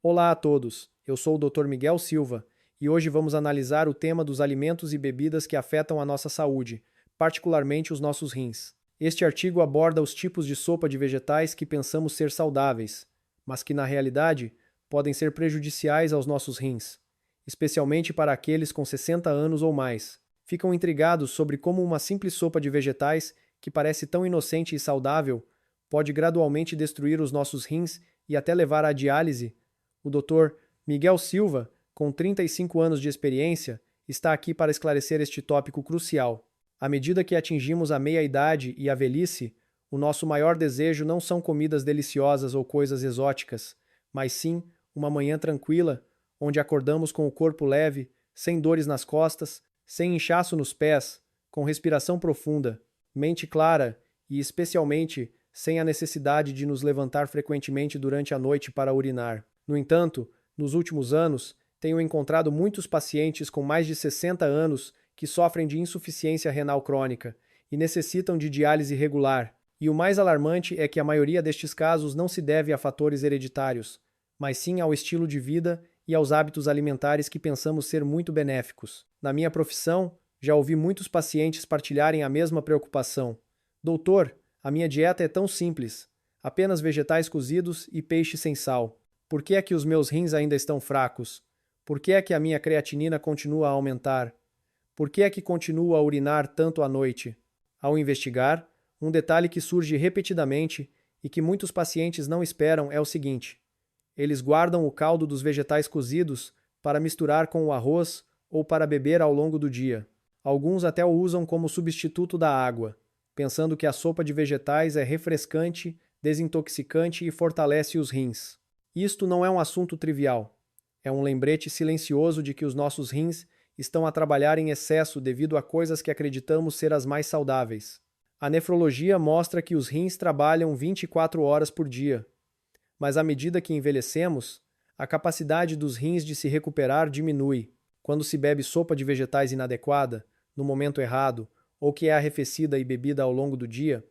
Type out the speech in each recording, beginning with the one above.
Olá a todos, eu sou o Dr. Miguel Silva e hoje vamos analisar o tema dos alimentos e bebidas que afetam a nossa saúde, particularmente os nossos rins. Este artigo aborda os tipos de sopa de vegetais que pensamos ser saudáveis, mas que na realidade podem ser prejudiciais aos nossos rins, especialmente para aqueles com 60 anos ou mais. Ficam intrigados sobre como uma simples sopa de vegetais, que parece tão inocente e saudável, pode gradualmente destruir os nossos rins e até levar à diálise. O Dr. Miguel Silva, com 35 anos de experiência, está aqui para esclarecer este tópico crucial. À medida que atingimos a meia-idade e a velhice, o nosso maior desejo não são comidas deliciosas ou coisas exóticas, mas sim uma manhã tranquila, onde acordamos com o corpo leve, sem dores nas costas, sem inchaço nos pés, com respiração profunda, mente clara e, especialmente, sem a necessidade de nos levantar frequentemente durante a noite para urinar. No entanto, nos últimos anos, tenho encontrado muitos pacientes com mais de 60 anos que sofrem de insuficiência renal crônica e necessitam de diálise regular. E o mais alarmante é que a maioria destes casos não se deve a fatores hereditários, mas sim ao estilo de vida e aos hábitos alimentares que pensamos ser muito benéficos. Na minha profissão, já ouvi muitos pacientes partilharem a mesma preocupação. Doutor, a minha dieta é tão simples, apenas vegetais cozidos e peixe sem sal. Por que é que os meus rins ainda estão fracos? Por que é que a minha creatinina continua a aumentar? Por que é que continuo a urinar tanto à noite? Ao investigar, um detalhe que surge repetidamente e que muitos pacientes não esperam é o seguinte: eles guardam o caldo dos vegetais cozidos para misturar com o arroz ou para beber ao longo do dia. Alguns até o usam como substituto da água, pensando que a sopa de vegetais é refrescante, desintoxicante e fortalece os rins. Isto não é um assunto trivial. É um lembrete silencioso de que os nossos rins estão a trabalhar em excesso devido a coisas que acreditamos ser as mais saudáveis. A nefrologia mostra que os rins trabalham 24 horas por dia, mas à medida que envelhecemos, a capacidade dos rins de se recuperar diminui. Quando se bebe sopa de vegetais inadequada, no momento errado, ou que é arrefecida e bebida ao longo do dia,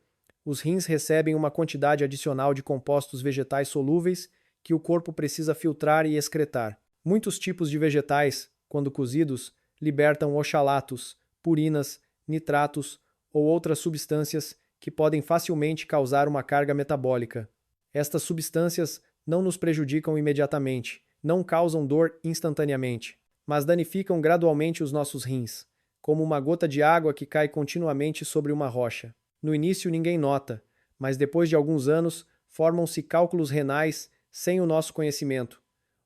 os rins recebem uma quantidade adicional de compostos vegetais solúveis que o corpo precisa filtrar e excretar. Muitos tipos de vegetais, quando cozidos, libertam oxalatos, purinas, nitratos ou outras substâncias que podem facilmente causar uma carga metabólica. Estas substâncias não nos prejudicam imediatamente, não causam dor instantaneamente, mas danificam gradualmente os nossos rins, como uma gota de água que cai continuamente sobre uma rocha. No início ninguém nota, mas depois de alguns anos formam-se cálculos renais sem o nosso conhecimento.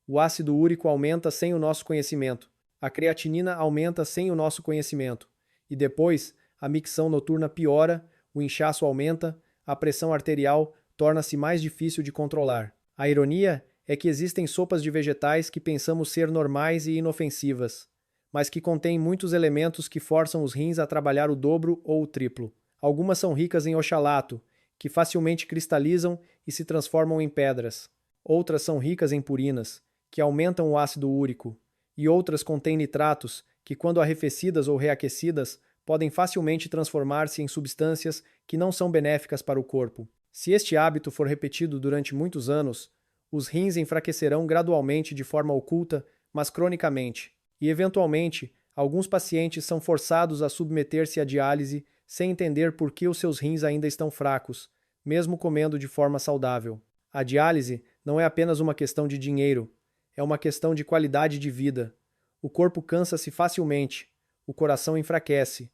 O ácido úrico aumenta sem o nosso conhecimento. A creatinina aumenta sem o nosso conhecimento. E depois, a micção noturna piora, o inchaço aumenta, a pressão arterial torna-se mais difícil de controlar. A ironia é que existem sopas de vegetais que pensamos ser normais e inofensivas, mas que contêm muitos elementos que forçam os rins a trabalhar o dobro ou o triplo. Algumas são ricas em oxalato, que facilmente cristalizam e se transformam em pedras. Outras são ricas em purinas, que aumentam o ácido úrico, e outras contêm nitratos, que quando arrefecidas ou reaquecidas, podem facilmente transformar-se em substâncias que não são benéficas para o corpo. Se este hábito for repetido durante muitos anos, os rins enfraquecerão gradualmente de forma oculta, mas cronicamente, e eventualmente, alguns pacientes são forçados a submeter-se à diálise sem entender por que os seus rins ainda estão fracos, mesmo comendo de forma saudável. A diálise não é apenas uma questão de dinheiro, é uma questão de qualidade de vida. O corpo cansa-se facilmente, o coração enfraquece,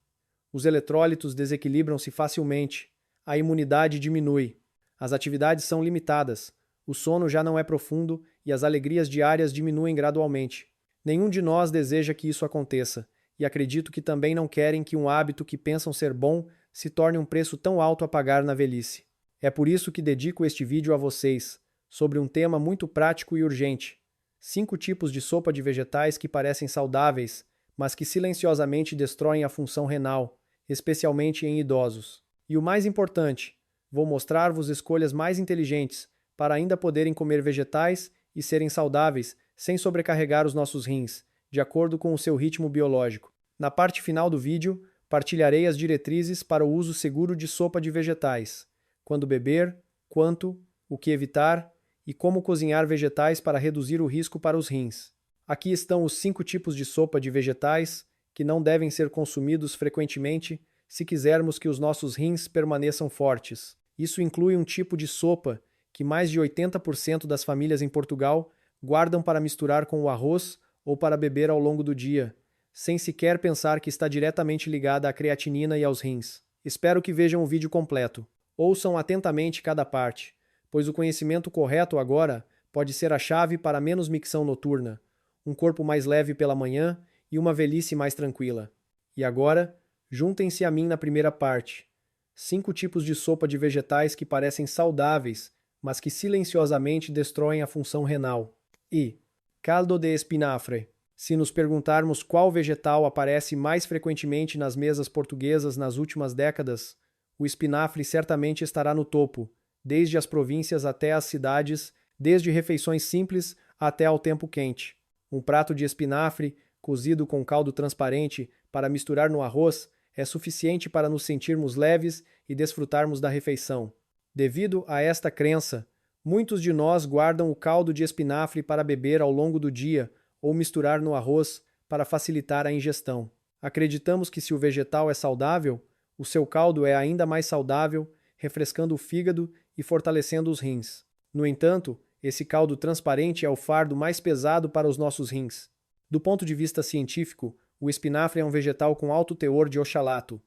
os eletrólitos desequilibram-se facilmente, a imunidade diminui, as atividades são limitadas, o sono já não é profundo e as alegrias diárias diminuem gradualmente. Nenhum de nós deseja que isso aconteça, e acredito que também não querem que um hábito que pensam ser bom se torne um preço tão alto a pagar na velhice. É por isso que dedico este vídeo a vocês, sobre um tema muito prático e urgente: 5 tipos de sopa de vegetais que parecem saudáveis, mas que silenciosamente destroem a função renal, especialmente em idosos. E o mais importante, vou mostrar-vos escolhas mais inteligentes para ainda poderem comer vegetais e serem saudáveis sem sobrecarregar os nossos rins, de acordo com o seu ritmo biológico. Na parte final do vídeo, partilharei as diretrizes para o uso seguro de sopa de vegetais: quando beber, quanto, o que evitar e como cozinhar vegetais para reduzir o risco para os rins. Aqui estão os 5 tipos de sopa de vegetais que não devem ser consumidos frequentemente se quisermos que os nossos rins permaneçam fortes. Isso inclui um tipo de sopa que mais de 80% das famílias em Portugal guardam para misturar com o arroz ou para beber ao longo do dia, sem sequer pensar que está diretamente ligada à creatinina e aos rins. Espero que vejam o vídeo completo. Ouçam atentamente cada parte, pois o conhecimento correto agora pode ser a chave para menos micção noturna, um corpo mais leve pela manhã e uma velhice mais tranquila. E agora, juntem-se a mim na primeira parte. 5 tipos de sopa de vegetais que parecem saudáveis, mas que silenciosamente destroem a função renal. E caldo de espinafre. Se nos perguntarmos qual vegetal aparece mais frequentemente nas mesas portuguesas nas últimas décadas, o espinafre certamente estará no topo, desde as províncias até as cidades, desde refeições simples até ao tempo quente. Um prato de espinafre, cozido com caldo transparente, para misturar no arroz, é suficiente para nos sentirmos leves e desfrutarmos da refeição. Devido a esta crença, muitos de nós guardam o caldo de espinafre para beber ao longo do dia ou misturar no arroz para facilitar a ingestão. Acreditamos que se o vegetal é saudável, o seu caldo é ainda mais saudável, refrescando o fígado e fortalecendo os rins. No entanto, esse caldo transparente é o fardo mais pesado para os nossos rins. Do ponto de vista científico, o espinafre é um vegetal com alto teor de oxalato.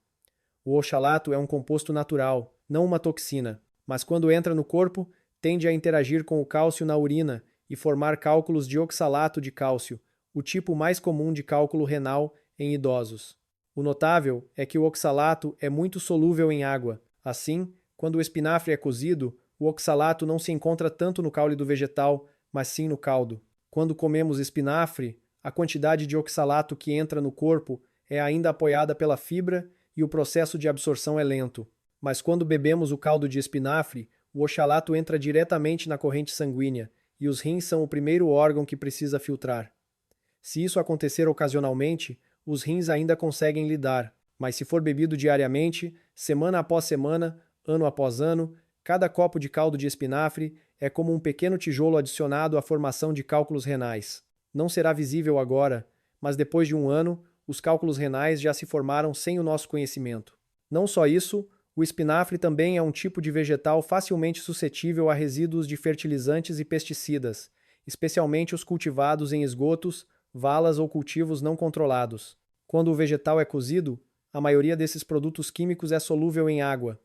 O oxalato é um composto natural, não uma toxina, mas quando entra no corpo, tende a interagir com o cálcio na urina e formar cálculos de oxalato de cálcio, o tipo mais comum de cálculo renal em idosos. O notável é que o oxalato é muito solúvel em água. Assim, quando o espinafre é cozido, o oxalato não se encontra tanto no caule do vegetal, mas sim no caldo. Quando comemos espinafre, a quantidade de oxalato que entra no corpo é ainda apoiada pela fibra e o processo de absorção é lento. Mas quando bebemos o caldo de espinafre, o oxalato entra diretamente na corrente sanguínea e os rins são o primeiro órgão que precisa filtrar. Se isso acontecer ocasionalmente, os rins ainda conseguem lidar, mas se for bebido diariamente, semana após semana, ano após ano, cada copo de caldo de espinafre é como um pequeno tijolo adicionado à formação de cálculos renais. Não será visível agora, mas depois de um ano, os cálculos renais já se formaram sem o nosso conhecimento. Não só isso, o espinafre também é um tipo de vegetal facilmente suscetível a resíduos de fertilizantes e pesticidas, especialmente os cultivados em esgotos, valas ou cultivos não controlados. Quando o vegetal é cozido, a maioria desses produtos químicos é solúvel em água.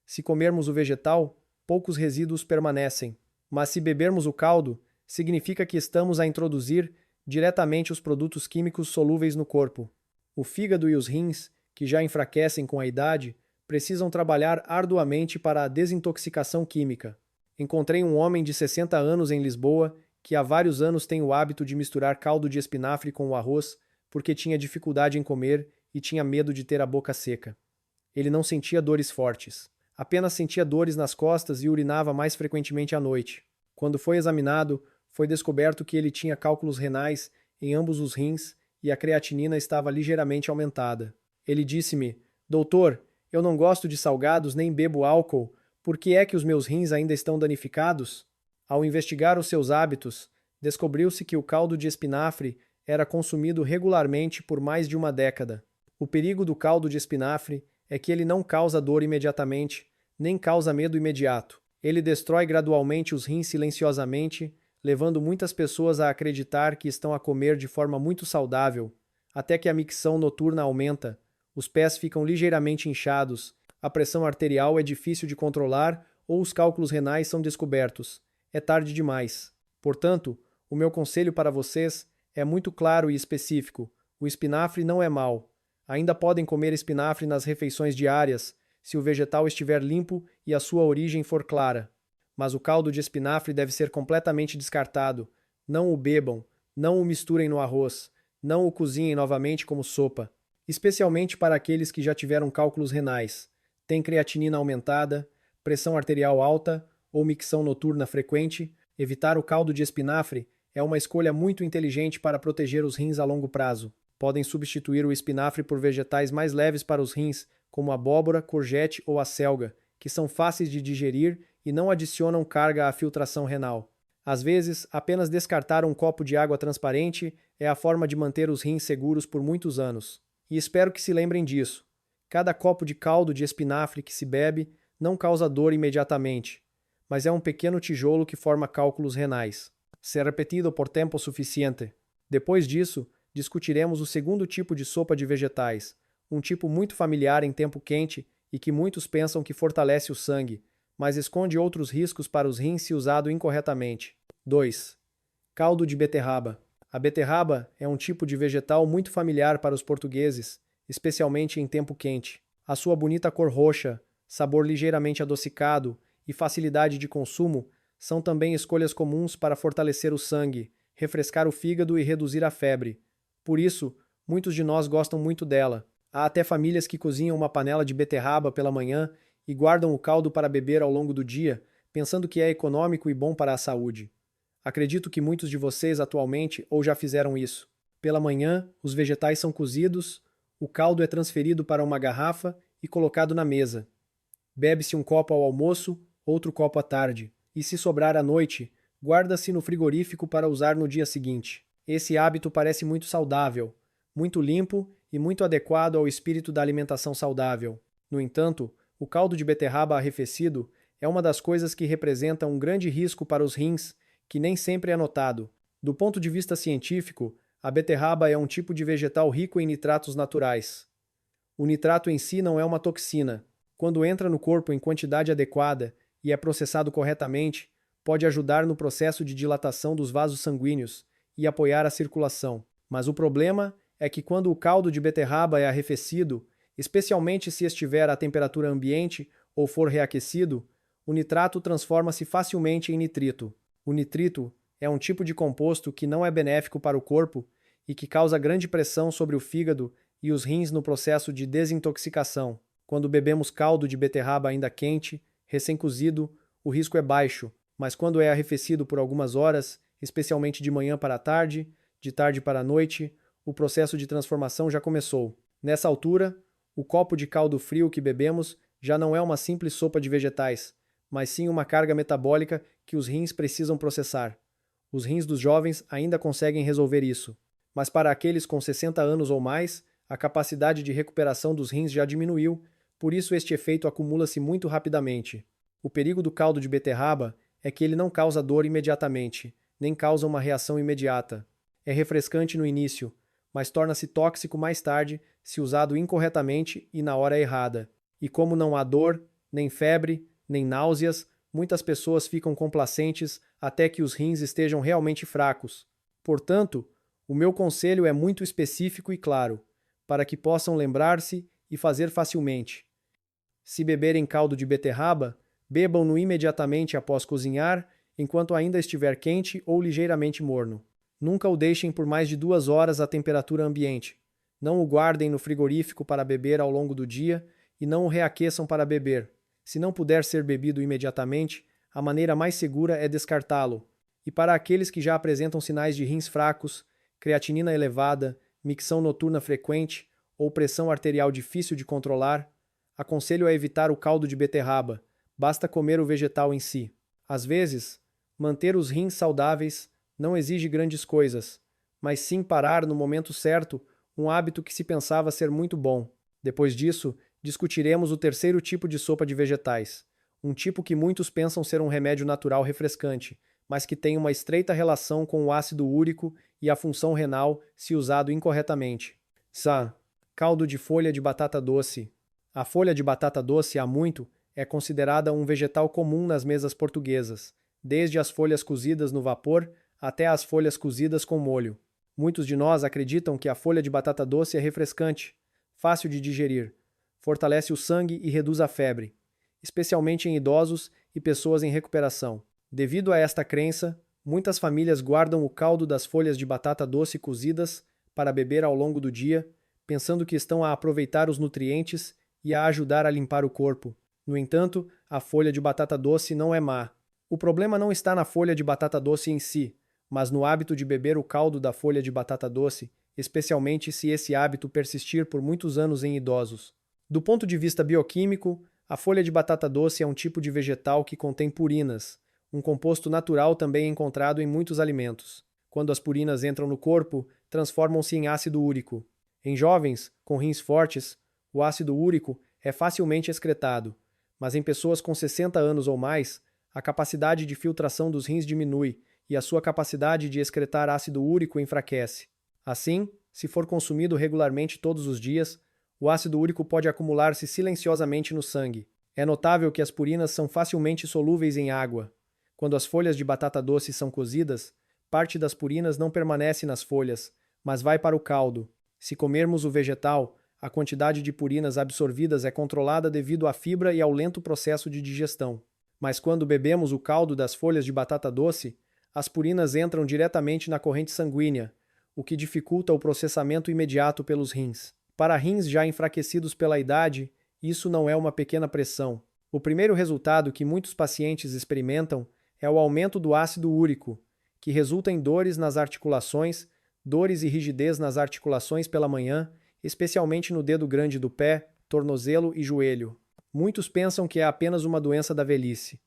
Se comermos o vegetal, poucos resíduos permanecem, mas se bebermos o caldo, significa que estamos a introduzir diretamente os produtos químicos solúveis no corpo. O fígado e os rins, que já enfraquecem com a idade, precisam trabalhar arduamente para a desintoxicação química. Encontrei um homem de 60 anos em Lisboa que há vários anos tem o hábito de misturar caldo de espinafre com o arroz porque tinha dificuldade em comer e tinha medo de ter a boca seca. Ele não sentia dores fortes. Apenas sentia dores nas costas e urinava mais frequentemente à noite. Quando foi examinado, foi descoberto que ele tinha cálculos renais em ambos os rins e a creatinina estava ligeiramente aumentada. Ele disse-me: "Doutor, eu não gosto de salgados nem bebo álcool, por que é que os meus rins ainda estão danificados?" Ao investigar os seus hábitos, descobriu-se que o caldo de espinafre era consumido regularmente por mais de uma década. O perigo do caldo de espinafre é que ele não causa dor imediatamente, nem causa medo imediato. Ele destrói gradualmente os rins silenciosamente, levando muitas pessoas a acreditar que estão a comer de forma muito saudável, até que a micção noturna aumenta, os pés ficam ligeiramente inchados, a pressão arterial é difícil de controlar ou os cálculos renais são descobertos. É tarde demais. Portanto, o meu conselho para vocês é muito claro e específico. O espinafre não é mau. Ainda podem comer espinafre nas refeições diárias, se o vegetal estiver limpo e a sua origem for clara. Mas o caldo de espinafre deve ser completamente descartado. Não o bebam, não o misturem no arroz, não o cozinhem novamente como sopa. Especialmente para aqueles que já tiveram cálculos renais, têm creatinina aumentada, pressão arterial alta ou micção noturna frequente, evitar o caldo de espinafre é uma escolha muito inteligente para proteger os rins a longo prazo. Podem substituir o espinafre por vegetais mais leves para os rins, como abóbora, courgette ou acelga, que são fáceis de digerir e não adicionam carga à filtração renal. Às vezes, apenas descartar um copo de água transparente é a forma de manter os rins seguros por muitos anos. E espero que se lembrem disso. Cada copo de caldo de espinafre que se bebe não causa dor imediatamente, mas é um pequeno tijolo que forma cálculos renais. Se repetido por tempo suficiente. Depois disso, discutiremos o segundo tipo de sopa de vegetais, um tipo muito familiar em tempo quente e que muitos pensam que fortalece o sangue, mas esconde outros riscos para os rins se usado incorretamente. 2. Caldo de beterraba. A beterraba é um tipo de vegetal muito familiar para os portugueses, especialmente em tempo quente. A sua bonita cor roxa, sabor ligeiramente adocicado e facilidade de consumo são também escolhas comuns para fortalecer o sangue, refrescar o fígado e reduzir a febre. Por isso, muitos de nós gostam muito dela. Há até famílias que cozinham uma panela de beterraba pela manhã e guardam o caldo para beber ao longo do dia, pensando que é econômico e bom para a saúde. Acredito que muitos de vocês atualmente ou já fizeram isso. Pela manhã, os vegetais são cozidos, o caldo é transferido para uma garrafa e colocado na mesa. Bebe-se um copo ao almoço, outro copo à tarde, e se sobrar à noite, guarda-se no frigorífico para usar no dia seguinte. Esse hábito parece muito saudável, muito limpo e muito adequado ao espírito da alimentação saudável. No entanto, o caldo de beterraba arrefecido é uma das coisas que representa um grande risco para os rins, que nem sempre é notado. Do ponto de vista científico, a beterraba é um tipo de vegetal rico em nitratos naturais. O nitrato em si não é uma toxina. Quando entra no corpo em quantidade adequada e é processado corretamente, pode ajudar no processo de dilatação dos vasos sanguíneos e apoiar a circulação. Mas o problema é que quando o caldo de beterraba é arrefecido, especialmente se estiver à temperatura ambiente ou for reaquecido, o nitrato transforma-se facilmente em nitrito. O nitrito é um tipo de composto que não é benéfico para o corpo e que causa grande pressão sobre o fígado e os rins no processo de desintoxicação. Quando bebemos caldo de beterraba ainda quente, recém-cozido, o risco é baixo, mas quando é arrefecido por algumas horas, especialmente de manhã para a tarde, de tarde para a noite, o processo de transformação já começou. Nessa altura, o copo de caldo frio que bebemos já não é uma simples sopa de vegetais, mas sim uma carga metabólica que os rins precisam processar. Os rins dos jovens ainda conseguem resolver isso, mas para aqueles com 60 anos ou mais, a capacidade de recuperação dos rins já diminuiu, por isso este efeito acumula-se muito rapidamente. O perigo do caldo de beterraba é que ele não causa dor imediatamente, nem causa uma reação imediata. É refrescante no início, mas torna-se tóxico mais tarde se usado incorretamente e na hora errada. E como não há dor, nem febre, nem náuseas, muitas pessoas ficam complacentes até que os rins estejam realmente fracos. Portanto, o meu conselho é muito específico e claro, para que possam lembrar-se e fazer facilmente. Se beberem caldo de beterraba, bebam-no imediatamente após cozinhar, enquanto ainda estiver quente ou ligeiramente morno. Nunca o deixem por mais de 2 horas à temperatura ambiente. Não o guardem no frigorífico para beber ao longo do dia e não o reaqueçam para beber. Se não puder ser bebido imediatamente, a maneira mais segura é descartá-lo. E para aqueles que já apresentam sinais de rins fracos, creatinina elevada, micção noturna frequente ou pressão arterial difícil de controlar, aconselho a evitar o caldo de beterraba, basta comer o vegetal em si. Às vezes, manter os rins saudáveis não exige grandes coisas, mas sim parar no momento certo um hábito que se pensava ser muito bom. Depois disso, discutiremos o terceiro tipo de sopa de vegetais, um tipo que muitos pensam ser um remédio natural refrescante, mas que tem uma estreita relação com o ácido úrico e a função renal se usado incorretamente. Caldo de folha de batata doce. A folha de batata doce há muito é considerada um vegetal comum nas mesas portuguesas, desde as folhas cozidas no vapor até as folhas cozidas com molho. Muitos de nós acreditam que a folha de batata doce é refrescante, fácil de digerir, fortalece o sangue e reduz a febre, especialmente em idosos e pessoas em recuperação. Devido a esta crença, muitas famílias guardam o caldo das folhas de batata doce cozidas para beber ao longo do dia, pensando que estão a aproveitar os nutrientes e a ajudar a limpar o corpo. No entanto, a folha de batata doce não é má. O problema não está na folha de batata doce em si, mas no hábito de beber o caldo da folha de batata doce, especialmente se esse hábito persistir por muitos anos em idosos. Do ponto de vista bioquímico, a folha de batata doce é um tipo de vegetal que contém purinas, Um composto natural também é encontrado em muitos alimentos. Quando as purinas entram no corpo, transformam-se em ácido úrico. Em jovens, com rins fortes, o ácido úrico é facilmente excretado, mas em pessoas com 60 anos ou mais, a capacidade de filtração dos rins diminui e a sua capacidade de excretar ácido úrico enfraquece. Assim, se for consumido regularmente todos os dias, o ácido úrico pode acumular-se silenciosamente no sangue. É notável que as purinas são facilmente solúveis em água. Quando as folhas de batata doce são cozidas, parte das purinas não permanece nas folhas, mas vai para o caldo. Se comermos o vegetal, a quantidade de purinas absorvidas é controlada devido à fibra e ao lento processo de digestão. Mas quando bebemos o caldo das folhas de batata doce, as purinas entram diretamente na corrente sanguínea, o que dificulta o processamento imediato pelos rins. Para rins já enfraquecidos pela idade, isso não é uma pequena pressão. O primeiro resultado que muitos pacientes experimentam é o aumento do ácido úrico, que resulta em dores nas articulações, dores e rigidez nas articulações pela manhã, especialmente no dedo grande do pé, tornozelo e joelho. Muitos pensam que é apenas uma doença da velhice,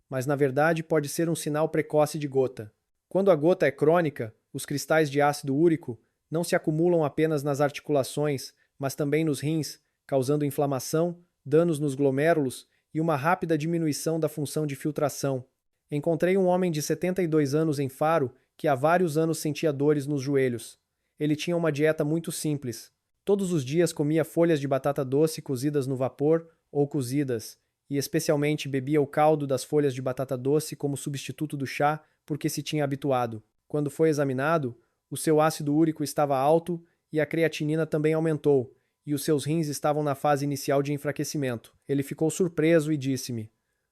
mas na verdade pode ser um sinal precoce de gota. Quando a gota é crônica, os cristais de ácido úrico não se acumulam apenas nas articulações, mas também nos rins, causando inflamação, danos nos glomérulos e uma rápida diminuição da função de filtração. Encontrei um homem de 72 anos em Faro que há vários anos sentia dores nos joelhos. Ele tinha uma dieta muito simples. Todos os dias comia folhas de batata doce cozidas no vapor ou cozidas, e especialmente bebia o caldo das folhas de batata doce como substituto do chá porque se tinha habituado. Quando foi examinado, o seu ácido úrico estava alto e a creatinina também aumentou, e os seus rins estavam na fase inicial de enfraquecimento. Ele ficou surpreso e disse-me: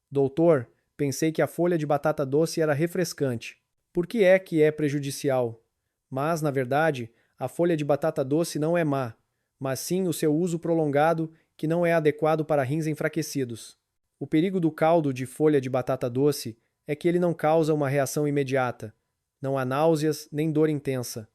Doutor, pensei que a folha de batata doce era refrescante. Por que é prejudicial? Mas, na verdade, a folha de batata doce não é má, mas sim o seu uso prolongado que não é adequado para rins enfraquecidos. O perigo do caldo de folha de batata doce é que ele não causa uma reação imediata. Não há náuseas nem dor intensa.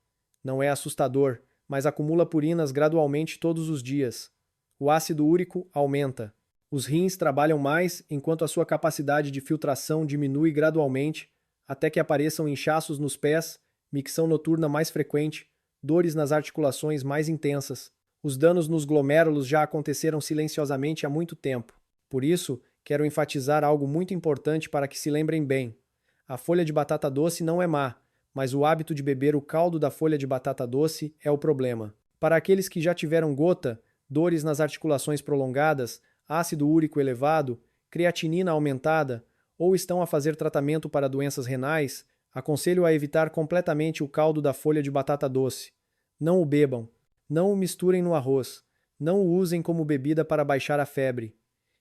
Não é assustador, mas acumula purinas gradualmente todos os dias. O ácido úrico aumenta. Os rins trabalham mais enquanto a sua capacidade de filtração diminui gradualmente, até que apareçam inchaços nos pés, micção noturna mais frequente, dores nas articulações mais intensas. Os danos nos glomérulos já aconteceram silenciosamente há muito tempo. Por isso, quero enfatizar algo muito importante para que se lembrem bem. A folha de batata doce não é má, mas o hábito de beber o caldo da folha de batata doce é o problema. Para aqueles que já tiveram gota, dores nas articulações prolongadas, ácido úrico elevado, creatinina aumentada ou estão a fazer tratamento para doenças renais, aconselho a evitar completamente o caldo da folha de batata doce. Não o bebam. Não o misturem no arroz. Não o usem como bebida para baixar a febre.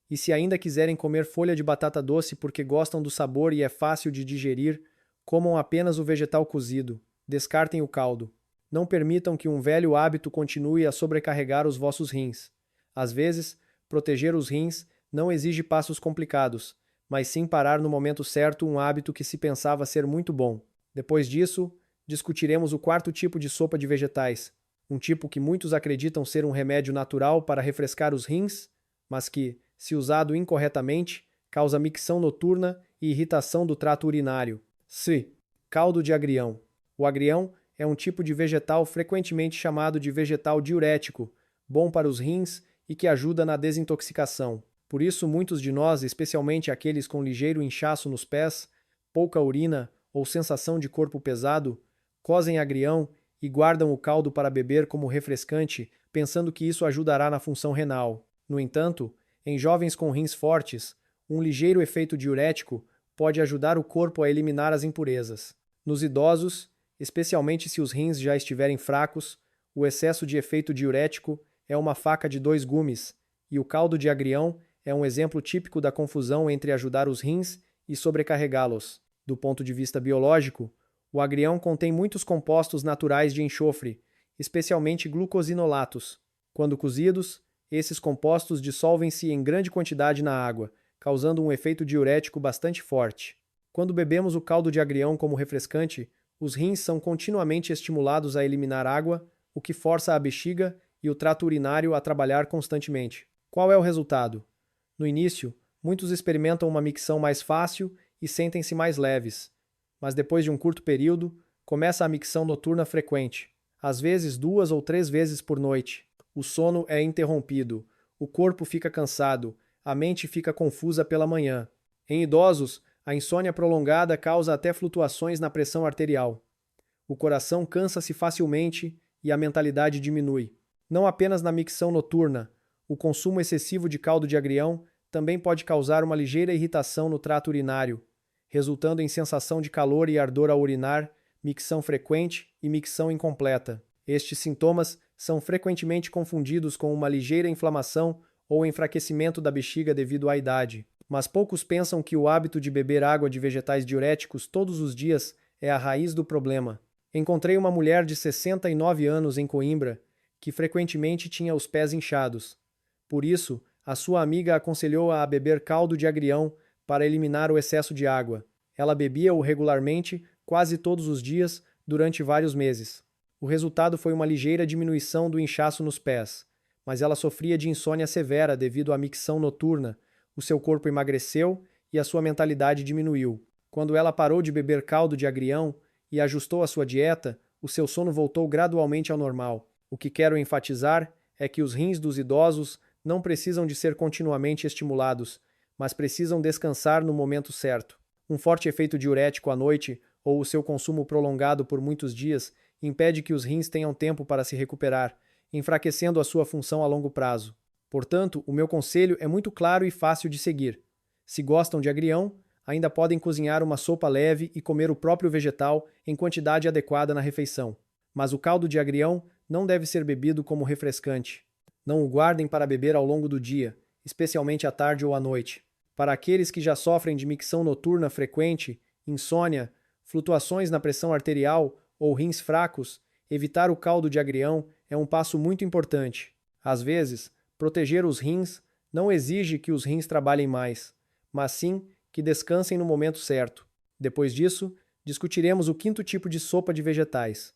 E se ainda quiserem comer folha de batata doce porque gostam do sabor e é fácil de digerir, comam apenas o vegetal cozido. Descartem o caldo. Não permitam que um velho hábito continue a sobrecarregar os vossos rins. Às vezes, proteger os rins não exige passos complicados, mas sim parar no momento certo um hábito que se pensava ser muito bom. Depois disso, discutiremos o quarto tipo de sopa de vegetais, um tipo que muitos acreditam ser um remédio natural para refrescar os rins, mas que, se usado incorretamente, causa micção noturna e irritação do trato urinário. Caldo de agrião. O agrião é um tipo de vegetal frequentemente chamado de vegetal diurético, bom para os rins e que ajuda na desintoxicação. Por isso, muitos de nós, especialmente aqueles com ligeiro inchaço nos pés, pouca urina ou sensação de corpo pesado, cozem agrião e guardam o caldo para beber como refrescante, pensando que isso ajudará na função renal. No entanto, em jovens com rins fortes, um ligeiro efeito diurético pode ajudar o corpo a eliminar as impurezas. Nos idosos, especialmente se os rins já estiverem fracos, o excesso de efeito diurético é uma faca de dois gumes, e o caldo de agrião é um exemplo típico da confusão entre ajudar os rins e sobrecarregá-los. Do ponto de vista biológico, o agrião contém muitos compostos naturais de enxofre, especialmente glucosinolatos. Quando cozidos, esses compostos dissolvem-se em grande quantidade na água, causando um efeito diurético bastante forte. Quando bebemos o caldo de agrião como refrescante, os rins são continuamente estimulados a eliminar água, o que força a bexiga e o trato urinário a trabalhar constantemente. Qual é o resultado? No início, muitos experimentam uma micção mais fácil e sentem-se mais leves. Mas depois de um curto período, começa a micção noturna frequente, às vezes 2 ou 3 vezes por noite. O sono é interrompido, o corpo fica cansado, a mente fica confusa pela manhã. Em idosos, a insônia prolongada causa até flutuações na pressão arterial. O coração cansa-se facilmente e a mentalidade diminui. Não apenas na micção noturna, o consumo excessivo de caldo de agrião também pode causar uma ligeira irritação no trato urinário, resultando em sensação de calor e ardor ao urinar, micção frequente e micção incompleta. Estes sintomas são frequentemente confundidos com uma ligeira inflamação ou enfraquecimento da bexiga devido à idade. Mas poucos pensam que o hábito de beber água de vegetais diuréticos todos os dias é a raiz do problema. Encontrei uma mulher de 69 anos em Coimbra que frequentemente tinha os pés inchados. Por isso, a sua amiga aconselhou-a a beber caldo de agrião para eliminar o excesso de água. Ela bebia-o regularmente, quase todos os dias, durante vários meses. O resultado foi uma ligeira diminuição do inchaço nos pés, mas ela sofria de insônia severa devido à micção noturna, o seu corpo emagreceu e a sua mentalidade diminuiu. Quando ela parou de beber caldo de agrião e ajustou a sua dieta, o seu sono voltou gradualmente ao normal. O que quero enfatizar é que os rins dos idosos não precisam de ser continuamente estimulados, mas precisam descansar no momento certo. Um forte efeito diurético à noite ou o seu consumo prolongado por muitos dias impede que os rins tenham tempo para se recuperar, enfraquecendo a sua função a longo prazo. Portanto, o meu conselho é muito claro e fácil de seguir. Se gostam de agrião, ainda podem cozinhar uma sopa leve e comer o próprio vegetal em quantidade adequada na refeição. Mas o caldo de agrião não deve ser bebido como refrescante. Não o guardem para beber ao longo do dia, especialmente à tarde ou à noite. Para aqueles que já sofrem de micção noturna frequente, insônia, flutuações na pressão arterial ou rins fracos, evitar o caldo de agrião é um passo muito importante. Às vezes, proteger os rins não exige que os rins trabalhem mais, mas sim que descansem no momento certo. Depois disso, discutiremos o quinto tipo de sopa de vegetais.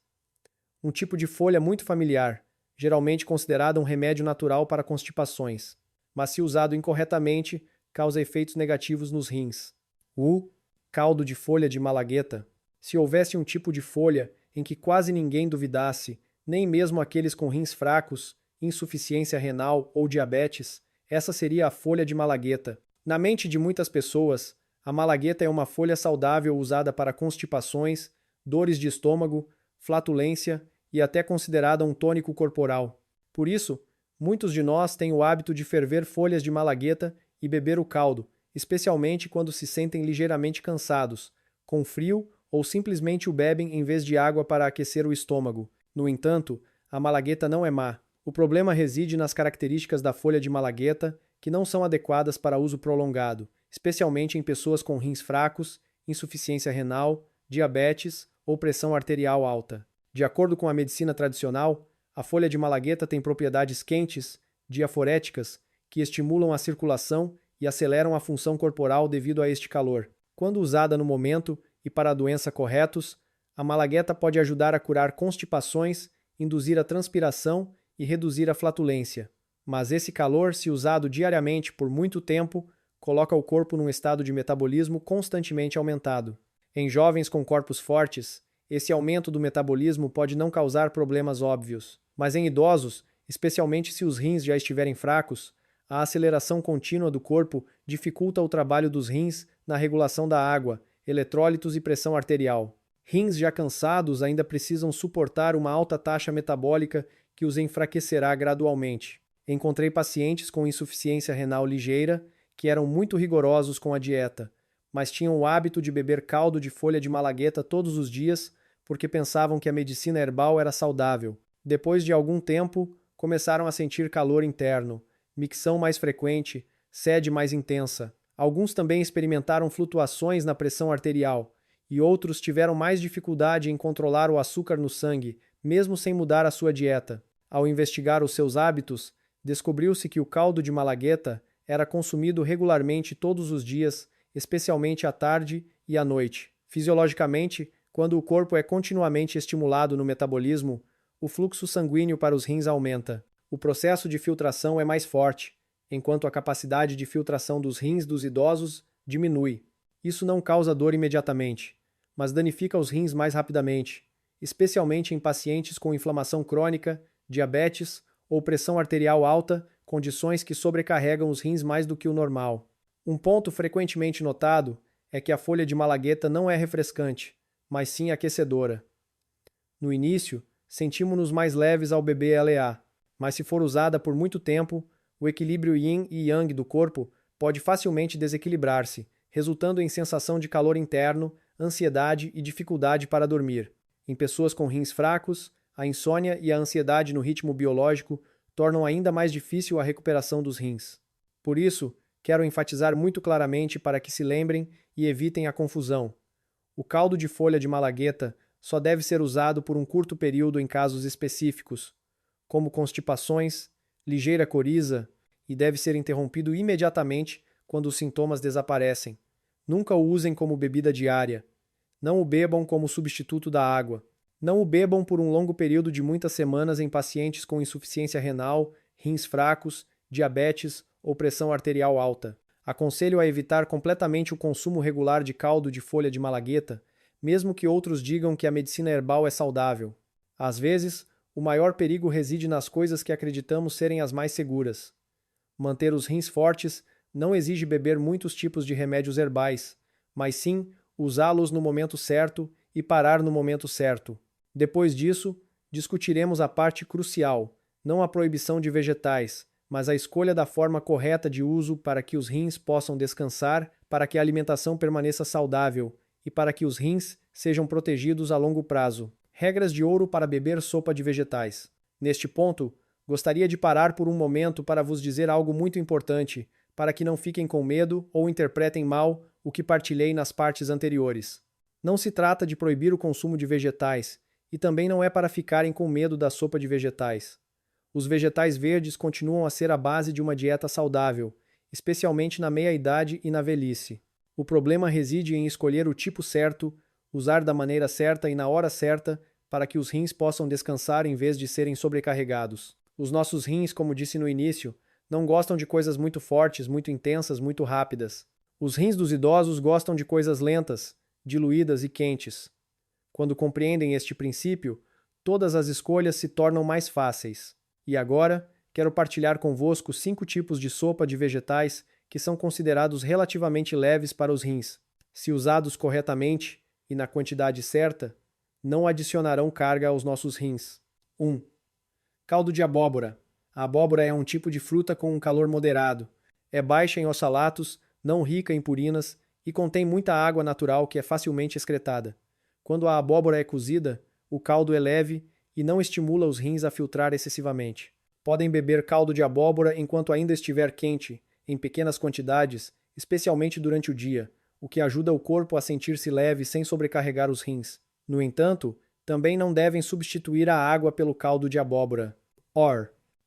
Um tipo de folha muito familiar, geralmente considerada um remédio natural para constipações, mas se usado incorretamente, causa efeitos negativos nos rins. O caldo de folha de malagueta. Se houvesse um tipo de folha em que quase ninguém duvidasse, nem mesmo aqueles com rins fracos, insuficiência renal ou diabetes, essa seria a folha de malagueta. Na mente de muitas pessoas, a malagueta é uma folha saudável usada para constipações, dores de estômago, flatulência e até considerada um tônico corporal. Por isso, muitos de nós têm o hábito de ferver folhas de malagueta e beber o caldo, especialmente quando se sentem ligeiramente cansados, com frio ou simplesmente o bebem em vez de água para aquecer o estômago. No entanto, a malagueta não é má. O problema reside nas características da folha de malagueta, que não são adequadas para uso prolongado, especialmente em pessoas com rins fracos, insuficiência renal, diabetes ou pressão arterial alta. De acordo com a medicina tradicional, a folha de malagueta tem propriedades quentes, diaforéticas, que estimulam a circulação e aceleram a função corporal devido a este calor. Quando usada no momento e para a doença corretos, a malagueta pode ajudar a curar constipações, induzir a transpiração e reduzir a flatulência. Mas esse calor, se usado diariamente por muito tempo, coloca o corpo num estado de metabolismo constantemente aumentado. Em jovens com corpos fortes, esse aumento do metabolismo pode não causar problemas óbvios, mas em idosos, especialmente se os rins já estiverem fracos, a aceleração contínua do corpo dificulta o trabalho dos rins na regulação da água, eletrólitos e pressão arterial. Rins já cansados ainda precisam suportar uma alta taxa metabólica que os enfraquecerá gradualmente. Encontrei pacientes com insuficiência renal ligeira que eram muito rigorosos com a dieta, mas tinham o hábito de beber caldo de folha de malagueta todos os dias porque pensavam que a medicina herbal era saudável. Depois de algum tempo, começaram a sentir calor interno, micção mais frequente, sede mais intensa. Alguns também experimentaram flutuações na pressão arterial, e outros tiveram mais dificuldade em controlar o açúcar no sangue, mesmo sem mudar a sua dieta. Ao investigar os seus hábitos, descobriu-se que o caldo de malagueta era consumido regularmente todos os dias, especialmente à tarde e à noite. Fisiologicamente, quando o corpo é continuamente estimulado no metabolismo, o fluxo sanguíneo para os rins aumenta. O processo de filtração é mais forte, enquanto a capacidade de filtração dos rins dos idosos diminui. Isso não causa dor imediatamente, mas danifica os rins mais rapidamente, especialmente em pacientes com inflamação crônica, diabetes ou pressão arterial alta, condições que sobrecarregam os rins mais do que o normal. Um ponto frequentemente notado é que a folha de malagueta não é refrescante, mas sim aquecedora. No início, sentimos-nos mais leves ao beber LA, mas se for usada por muito tempo, o equilíbrio yin e yang do corpo pode facilmente desequilibrar-se, resultando em sensação de calor interno, ansiedade e dificuldade para dormir. Em pessoas com rins fracos, a insônia e a ansiedade no ritmo biológico tornam ainda mais difícil a recuperação dos rins. Por isso, quero enfatizar muito claramente para que se lembrem e evitem a confusão. O caldo de folha de malagueta só deve ser usado por um curto período em casos específicos, como constipações, ligeira coriza, e deve ser interrompido imediatamente quando os sintomas desaparecem. Nunca o usem como bebida diária. Não o bebam como substituto da água. Não o bebam por um longo período de muitas semanas em pacientes com insuficiência renal, rins fracos, diabetes ou pressão arterial alta. Aconselho a evitar completamente o consumo regular de caldo de folha de malagueta, mesmo que outros digam que a medicina herbal é saudável. Às vezes, o maior perigo reside nas coisas que acreditamos serem as mais seguras. Manter os rins fortes não exige beber muitos tipos de remédios herbais, mas sim usá-los no momento certo e parar no momento certo. Depois disso, discutiremos a parte crucial, não a proibição de vegetais, mas a escolha da forma correta de uso para que os rins possam descansar, para que a alimentação permaneça saudável e para que os rins sejam protegidos a longo prazo. Regras de ouro para beber sopa de vegetais. Neste ponto, gostaria de parar por um momento para vos dizer algo muito importante, para que não fiquem com medo ou interpretem mal o que partilhei nas partes anteriores. Não se trata de proibir o consumo de vegetais, e também não é para ficarem com medo da sopa de vegetais. Os vegetais verdes continuam a ser a base de uma dieta saudável, especialmente na meia-idade e na velhice. O problema reside em escolher o tipo certo, usar da maneira certa e na hora certa para que os rins possam descansar em vez de serem sobrecarregados. Os nossos rins, como disse no início, não gostam de coisas muito fortes, muito intensas, muito rápidas. Os rins dos idosos gostam de coisas lentas, diluídas e quentes. Quando compreendem este princípio, todas as escolhas se tornam mais fáceis. E agora, quero partilhar convosco 5 tipos de sopa de vegetais que são considerados relativamente leves para os rins. Se usados corretamente e na quantidade certa, não adicionarão carga aos nossos rins. 1. Caldo de abóbora. A abóbora é um tipo de fruta com um calor moderado. É baixa em oxalatos, não rica em purinas e contém muita água natural que é facilmente excretada. Quando a abóbora é cozida, o caldo é leve e não estimula os rins a filtrar excessivamente. Podem beber caldo de abóbora enquanto ainda estiver quente, em pequenas quantidades, especialmente durante o dia, o que ajuda o corpo a sentir-se leve sem sobrecarregar os rins. No entanto, também não devem substituir a água pelo caldo de abóbora.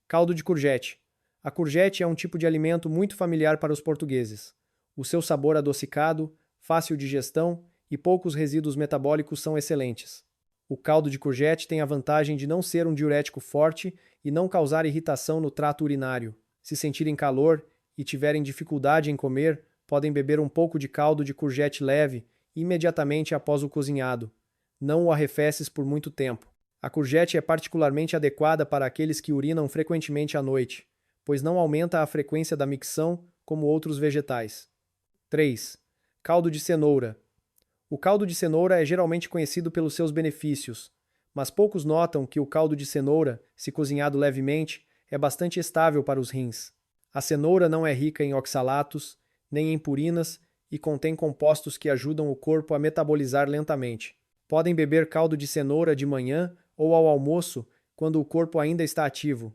Caldo de courgette. A courgette é um tipo de alimento muito familiar para os portugueses. O seu sabor adocicado, fácil digestão e poucos resíduos metabólicos são excelentes. O caldo de courgette tem a vantagem de não ser um diurético forte e não causar irritação no trato urinário. Se sentirem calor e tiverem dificuldade em comer, podem beber um pouco de caldo de courgette leve imediatamente após o cozinhado. Não o arrefeces por muito tempo. A courgette é particularmente adequada para aqueles que urinam frequentemente à noite, pois não aumenta a frequência da micção como outros vegetais. 3. Caldo de cenoura. O caldo de cenoura é geralmente conhecido pelos seus benefícios, mas poucos notam que o caldo de cenoura, se cozinhado levemente, é bastante estável para os rins. A cenoura não é rica em oxalatos, nem em purinas e contém compostos que ajudam o corpo a metabolizar lentamente. Podem beber caldo de cenoura de manhã ou ao almoço, quando o corpo ainda está ativo.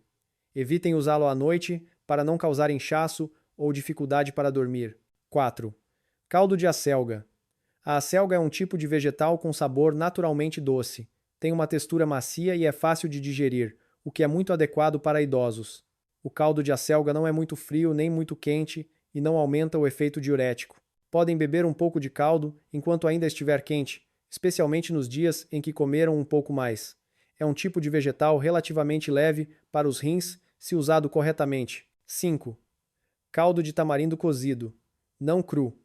Evitem usá-lo à noite para não causar inchaço ou dificuldade para dormir. 4. Caldo de acelga. A acelga é um tipo de vegetal com sabor naturalmente doce. Tem uma textura macia e é fácil de digerir, o que é muito adequado para idosos. O caldo de acelga não é muito frio nem muito quente e não aumenta o efeito diurético. Podem beber um pouco de caldo enquanto ainda estiver quente, especialmente nos dias em que comeram um pouco mais. É um tipo de vegetal relativamente leve para os rins se usado corretamente. 5. Caldo de tamarindo cozido. Não cru.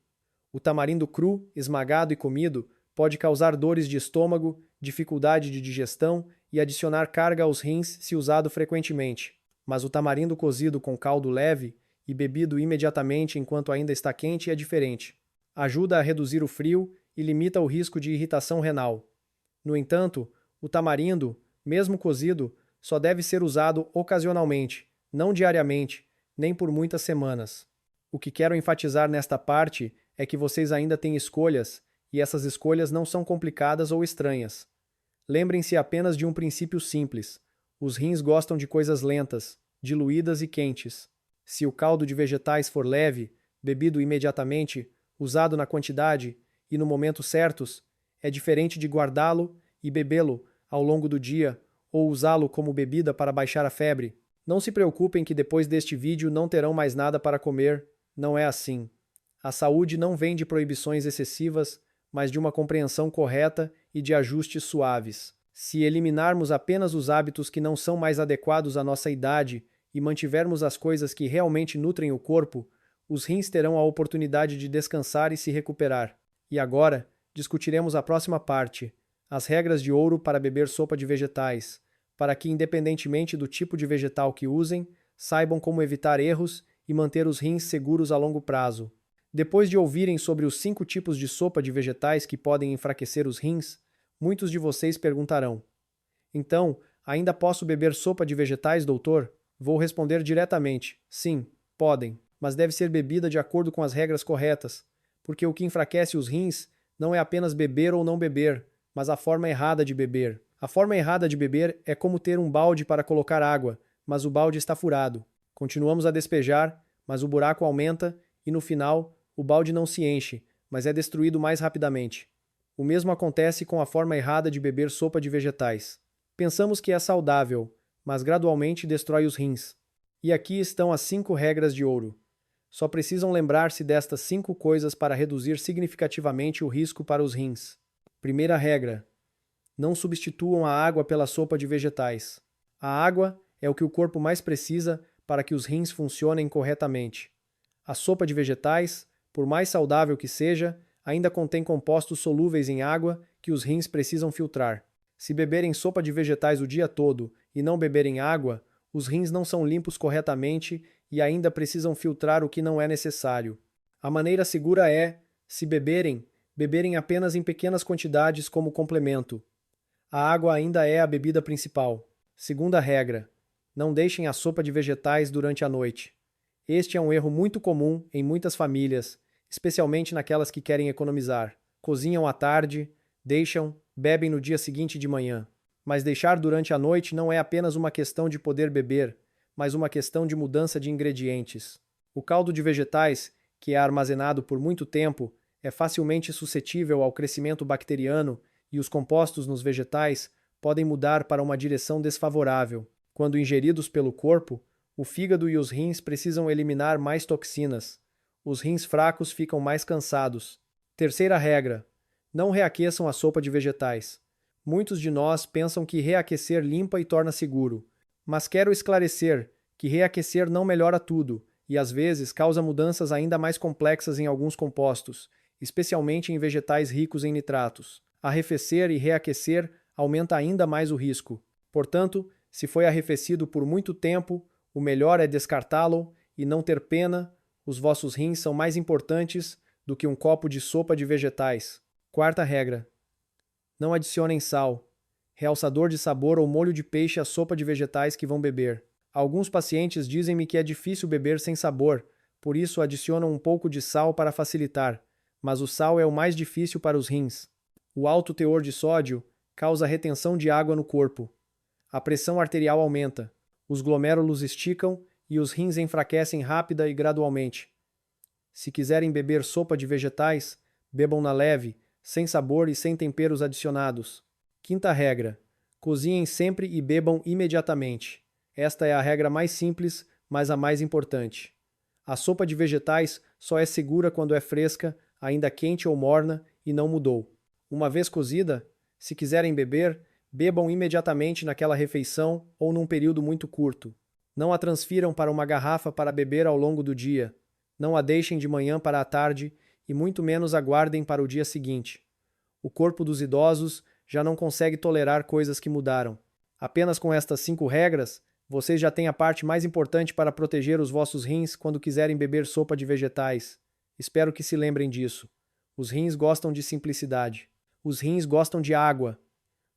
O tamarindo cru, esmagado e comido pode causar dores de estômago, dificuldade de digestão e adicionar carga aos rins se usado frequentemente. Mas o tamarindo cozido com caldo leve e bebido imediatamente enquanto ainda está quente é diferente. Ajuda a reduzir o frio e limita o risco de irritação renal. No entanto, o tamarindo, mesmo cozido, só deve ser usado ocasionalmente, não diariamente, nem por muitas semanas. O que quero enfatizar nesta parte é que vocês ainda têm escolhas, e essas escolhas não são complicadas ou estranhas. Lembrem-se apenas de um princípio simples: os rins gostam de coisas lentas, diluídas e quentes. Se o caldo de vegetais for leve, bebido imediatamente, usado na quantidade e no momento certos, é diferente de guardá-lo e bebê-lo ao longo do dia ou usá-lo como bebida para baixar a febre. Não se preocupem que depois deste vídeo não terão mais nada para comer, não é assim. A saúde não vem de proibições excessivas, mas de uma compreensão correta e de ajustes suaves. Se eliminarmos apenas os hábitos que não são mais adequados à nossa idade e mantivermos as coisas que realmente nutrem o corpo, os rins terão a oportunidade de descansar e se recuperar. E agora, discutiremos a próxima parte: as regras de ouro para beber sopa de vegetais, para que, independentemente do tipo de vegetal que usem, saibam como evitar erros e manter os rins seguros a longo prazo. Depois de ouvirem sobre os 5 tipos de sopa de vegetais que podem enfraquecer os rins, muitos de vocês perguntarão: então, ainda posso beber sopa de vegetais, doutor? Vou responder diretamente: sim, podem, mas deve ser bebida de acordo com as regras corretas, porque o que enfraquece os rins não é apenas beber ou não beber, mas a forma errada de beber. A forma errada de beber é como ter um balde para colocar água, mas o balde está furado. Continuamos a despejar, mas o buraco aumenta e, no final, o balde não se enche, mas é destruído mais rapidamente. O mesmo acontece com a forma errada de beber sopa de vegetais. Pensamos que é saudável, mas gradualmente destrói os rins. E aqui estão as 5 regras de ouro. Só precisam lembrar-se destas 5 coisas para reduzir significativamente o risco para os rins. Primeira regra: não substituam a água pela sopa de vegetais. A água é o que o corpo mais precisa para que os rins funcionem corretamente. A sopa de vegetais, por mais saudável que seja, ainda contém compostos solúveis em água que os rins precisam filtrar. Se beberem sopa de vegetais o dia todo e não beberem água, os rins não são limpos corretamente e ainda precisam filtrar o que não é necessário. A maneira segura é, se beberem, beberem apenas em pequenas quantidades como complemento. A água ainda é a bebida principal. Segunda regra: não deixem a sopa de vegetais durante a noite. Este é um erro muito comum em muitas famílias, especialmente naquelas que querem economizar. Cozinham à tarde, deixam, bebem no dia seguinte de manhã. Mas deixar durante a noite não é apenas uma questão de poder beber, mas uma questão de mudança de ingredientes. O caldo de vegetais, que é armazenado por muito tempo, é facilmente suscetível ao crescimento bacteriano e os compostos nos vegetais podem mudar para uma direção desfavorável. Quando ingeridos pelo corpo, o fígado e os rins precisam eliminar mais toxinas. Os rins fracos ficam mais cansados. Terceira regra: não reaqueçam a sopa de vegetais. Muitos de nós pensam que reaquecer limpa e torna seguro. Mas quero esclarecer que reaquecer não melhora tudo e às vezes causa mudanças ainda mais complexas em alguns compostos, especialmente em vegetais ricos em nitratos. Arrefecer e reaquecer aumenta ainda mais o risco. Portanto, se foi arrefecido por muito tempo, o melhor é descartá-lo e não ter pena. Os vossos rins são mais importantes do que um copo de sopa de vegetais. Quarta regra: não adicionem sal, realçador de sabor ou molho de peixe à sopa de vegetais que vão beber. Alguns pacientes dizem-me que é difícil beber sem sabor, por isso adicionam um pouco de sal para facilitar, mas o sal é o mais difícil para os rins. O alto teor de sódio causa retenção de água no corpo. A pressão arterial aumenta, os glomérulos esticam e os rins enfraquecem rápida e gradualmente. Se quiserem beber sopa de vegetais, bebam na leve, sem sabor e sem temperos adicionados. Quinta regra: cozinhem sempre e bebam imediatamente. Esta é a regra mais simples, mas a mais importante. A sopa de vegetais só é segura quando é fresca, ainda quente ou morna, e não mudou. Uma vez cozida, se quiserem beber, bebam imediatamente naquela refeição ou num período muito curto. Não a transfiram para uma garrafa para beber ao longo do dia. Não a deixem de manhã para a tarde e muito menos aguardem para o dia seguinte. O corpo dos idosos já não consegue tolerar coisas que mudaram. Apenas com estas 5 regras, vocês já têm a parte mais importante para proteger os vossos rins quando quiserem beber sopa de vegetais. Espero que se lembrem disso. Os rins gostam de simplicidade. Os rins gostam de água.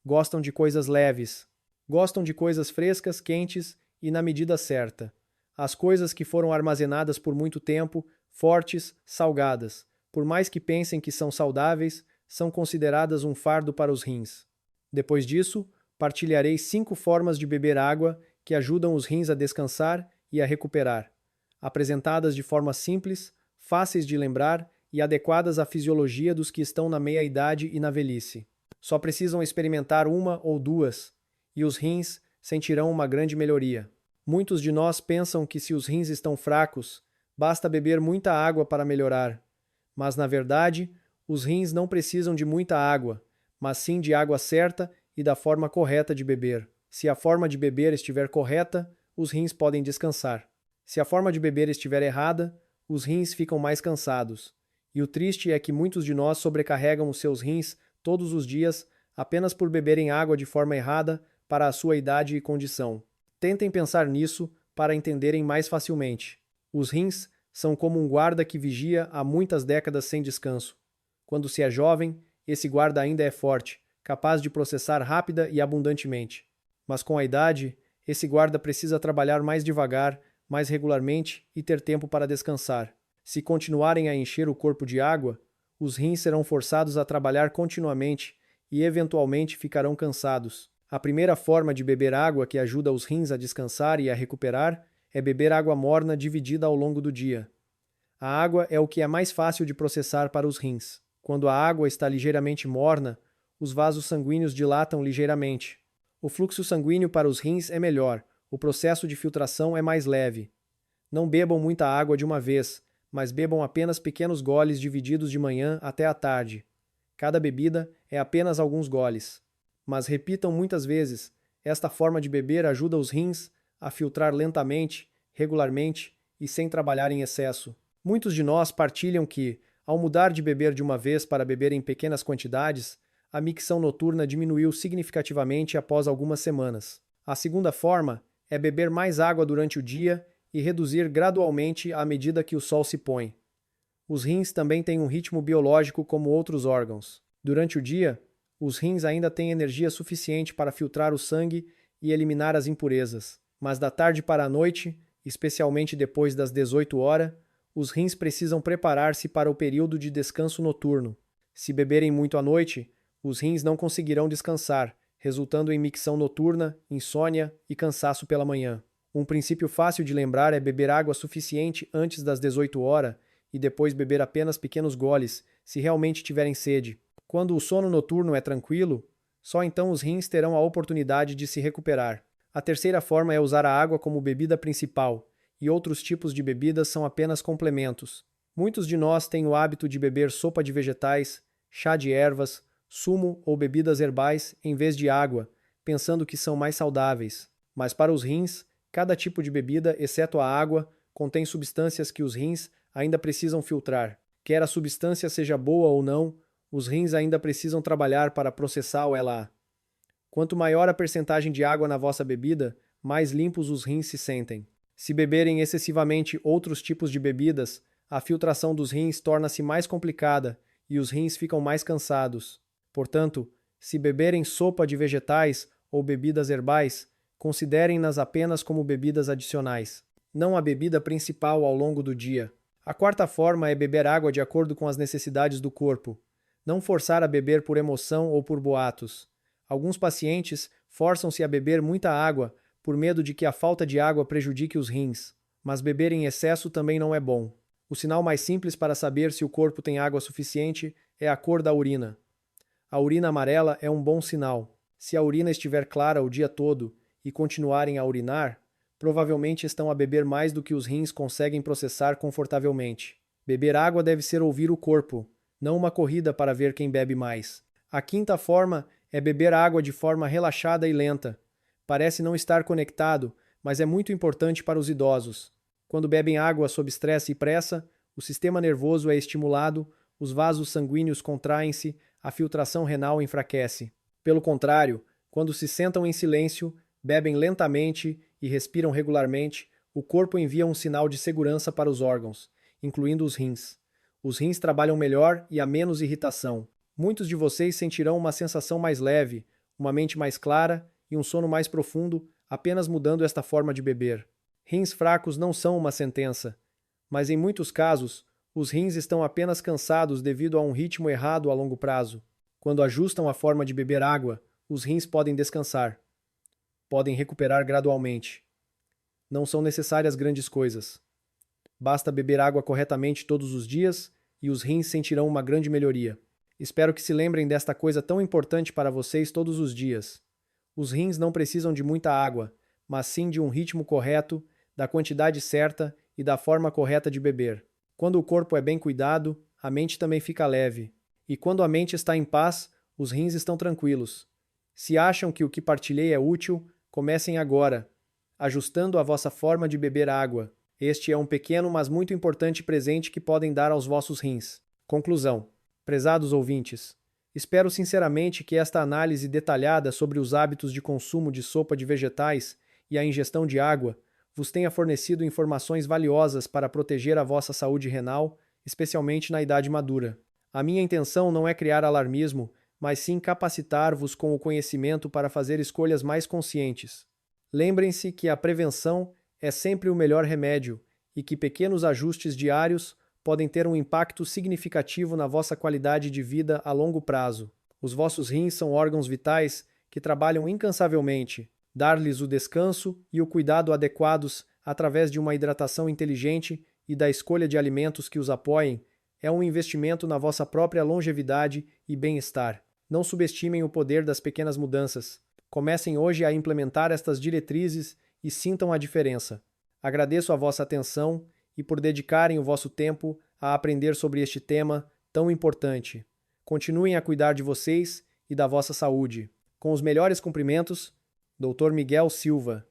Gostam de coisas leves. Gostam de coisas frescas, quentes e na medida certa. As coisas que foram armazenadas por muito tempo, fortes, salgadas, por mais que pensem que são saudáveis, são consideradas um fardo para os rins. Depois disso, partilharei 5 formas de beber água que ajudam os rins a descansar e a recuperar, apresentadas de forma simples, fáceis de lembrar e adequadas à fisiologia dos que estão na meia-idade e na velhice. Só precisam experimentar 1 ou 2, e os rins sentirão uma grande melhoria. Muitos de nós pensam que se os rins estão fracos, basta beber muita água para melhorar. Mas, na verdade, os rins não precisam de muita água, mas sim de água certa e da forma correta de beber. Se a forma de beber estiver correta, os rins podem descansar. Se a forma de beber estiver errada, os rins ficam mais cansados. E o triste é que muitos de nós sobrecarregam os seus rins todos os dias apenas por beberem água de forma errada para a sua idade e condição. Tentem pensar nisso para entenderem mais facilmente. Os rins são como um guarda que vigia há muitas décadas sem descanso. Quando se é jovem, esse guarda ainda é forte, capaz de processar rápida e abundantemente. Mas com a idade, esse guarda precisa trabalhar mais devagar, mais regularmente e ter tempo para descansar. Se continuarem a encher o corpo de água, os rins serão forçados a trabalhar continuamente e eventualmente ficarão cansados. A primeira forma de beber água que ajuda os rins a descansar e a recuperar é beber água morna dividida ao longo do dia. A água é o que é mais fácil de processar para os rins. Quando a água está ligeiramente morna, os vasos sanguíneos dilatam ligeiramente. O fluxo sanguíneo para os rins é melhor, o processo de filtração é mais leve. Não bebam muita água de uma vez, mas bebam apenas pequenos goles divididos de manhã até à tarde. Cada bebida é apenas alguns goles. Mas repitam muitas vezes, esta forma de beber ajuda os rins a filtrar lentamente, regularmente e sem trabalhar em excesso. Muitos de nós partilham que, ao mudar de beber de uma vez para beber em pequenas quantidades, a micção noturna diminuiu significativamente após algumas semanas. A segunda forma é beber mais água durante o dia e reduzir gradualmente à medida que o sol se põe. Os rins também têm um ritmo biológico como outros órgãos. Durante o dia, os rins ainda têm energia suficiente para filtrar o sangue e eliminar as impurezas. Mas da tarde para a noite, especialmente depois das 18 horas, os rins precisam preparar-se para o período de descanso noturno. Se beberem muito à noite, os rins não conseguirão descansar, resultando em micção noturna, insônia e cansaço pela manhã. Um princípio fácil de lembrar é beber água suficiente antes das 18 horas e depois beber apenas pequenos goles, se realmente tiverem sede. Quando o sono noturno é tranquilo, só então os rins terão a oportunidade de se recuperar. A terceira forma é usar a água como bebida principal, e outros tipos de bebidas são apenas complementos. Muitos de nós têm o hábito de beber sopa de vegetais, chá de ervas, sumo ou bebidas herbais em vez de água, pensando que são mais saudáveis. Mas para os rins, cada tipo de bebida, exceto a água, contém substâncias que os rins ainda precisam filtrar. Quer a substância seja boa ou não, os rins ainda precisam trabalhar para processar ela. Quanto maior a percentagem de água na vossa bebida, mais limpos os rins se sentem. Se beberem excessivamente outros tipos de bebidas, a filtração dos rins torna-se mais complicada e os rins ficam mais cansados. Portanto, se beberem sopa de vegetais ou bebidas herbais, considerem-nas apenas como bebidas adicionais, não a bebida principal ao longo do dia. A quarta forma é beber água de acordo com as necessidades do corpo. Não forçar a beber por emoção ou por boatos. Alguns pacientes forçam-se a beber muita água por medo de que a falta de água prejudique os rins, mas beber em excesso também não é bom. O sinal mais simples para saber se o corpo tem água suficiente é a cor da urina. A urina amarela é um bom sinal. Se a urina estiver clara o dia todo e continuarem a urinar, provavelmente estão a beber mais do que os rins conseguem processar confortavelmente. Beber água deve ser ouvir o corpo, não uma corrida para ver quem bebe mais. A quinta forma é beber água de forma relaxada e lenta. Parece não estar conectado, mas é muito importante para os idosos. Quando bebem água sob estresse e pressa, o sistema nervoso é estimulado, os vasos sanguíneos contraem-se, a filtração renal enfraquece. Pelo contrário, quando se sentam em silêncio, bebem lentamente e respiram regularmente, o corpo envia um sinal de segurança para os órgãos, incluindo os rins. Os rins trabalham melhor e há menos irritação. Muitos de vocês sentirão uma sensação mais leve, uma mente mais clara e um sono mais profundo apenas mudando esta forma de beber. Rins fracos não são uma sentença, mas em muitos casos, os rins estão apenas cansados devido a um ritmo errado a longo prazo. Quando ajustam a forma de beber água, os rins podem descansar. Podem recuperar gradualmente. Não são necessárias grandes coisas. Basta beber água corretamente todos os dias e os rins sentirão uma grande melhoria. Espero que se lembrem desta coisa tão importante para vocês todos os dias. Os rins não precisam de muita água, mas sim de um ritmo correto, da quantidade certa e da forma correta de beber. Quando o corpo é bem cuidado, a mente também fica leve. E quando a mente está em paz, os rins estão tranquilos. Se acham que o que partilhei é útil, comecem agora, ajustando a vossa forma de beber água. Este é um pequeno, mas muito importante presente que podem dar aos vossos rins. Conclusão. Prezados ouvintes, espero sinceramente que esta análise detalhada sobre os hábitos de consumo de sopa de vegetais e a ingestão de água vos tenha fornecido informações valiosas para proteger a vossa saúde renal, especialmente na idade madura. A minha intenção não é criar alarmismo, mas sim capacitar-vos com o conhecimento para fazer escolhas mais conscientes. Lembrem-se que a prevenção é sempre o melhor remédio e que pequenos ajustes diários podem ter um impacto significativo na vossa qualidade de vida a longo prazo. Os vossos rins são órgãos vitais que trabalham incansavelmente. Dar-lhes o descanso e o cuidado adequados através de uma hidratação inteligente e da escolha de alimentos que os apoiem é um investimento na vossa própria longevidade e bem-estar. Não subestimem o poder das pequenas mudanças. Comecem hoje a implementar estas diretrizes e sintam a diferença. Agradeço a vossa atenção e por dedicarem o vosso tempo a aprender sobre este tema tão importante. Continuem a cuidar de vocês e da vossa saúde. Com os melhores cumprimentos, Dr. Miguel Silva.